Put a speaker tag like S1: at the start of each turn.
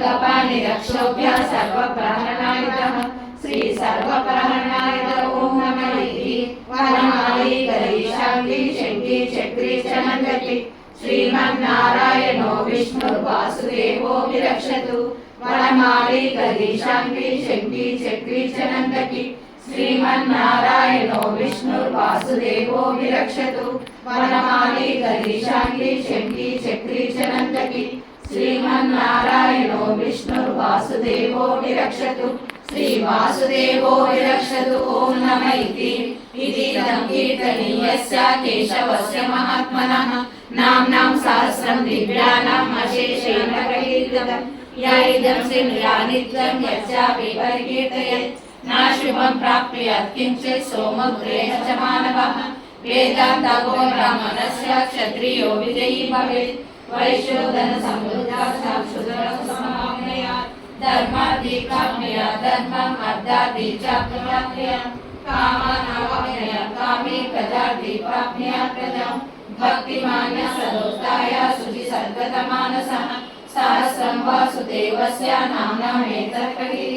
S1: साङ्गपाणिरक्षोभ्य सर्वप्रहरणायुधः श्री सर्वप्रहरणायुध ओम नमः इति वनमाली गरीशाङ्गी शङ्की चक्री च नन्दति श्रीमन्नारायणो विष्णुर्वासुदेवो विरक्षतु वनमाली गरीशाङ्गी शङ्की चक्री च नन्दति श्रीमन्नारायणो विष्णुर्वासुदेवो विरक्षतु वनमाली गरीशाङ्गी शङ्की चक्री च नन्दति श्रीमन्नारायणो विष्णुर्वासुदेवो विरक्षतु श्रीवासुदेवो विरक्षतु ओम नमः इति कीर्तनीयस्य केशवस्य महात्मनः नाम्नां सहस्रं दिव्यानाम् अशेषेण प्रकीर्तितम् या इदं श्रीया नित्यं यस्यापि परिकीर्तयेत् न शुभं प्राप्नुयात् किञ्चित् सोमग्रेण च मानवः वेदान्तको ब्राह्मणस्य क्षत्रियो विजयी भवेत् वैश्योधन समृद्धः शूद्रः समाप्नुयात् धर्मार्थी प्राप्नुयात् धर्मम् अर्थार्थी च प्राप्नुयात् कामान् अवाप्नुयात् कामी प्रजार्थी प्राप्नुयात् प्रजां भक्तिमान्य सदोषाय शुचि सद्गतमानसः सहस्रं वासुदेवस्य नाम्नामेतत् प्रकीर्त्यते।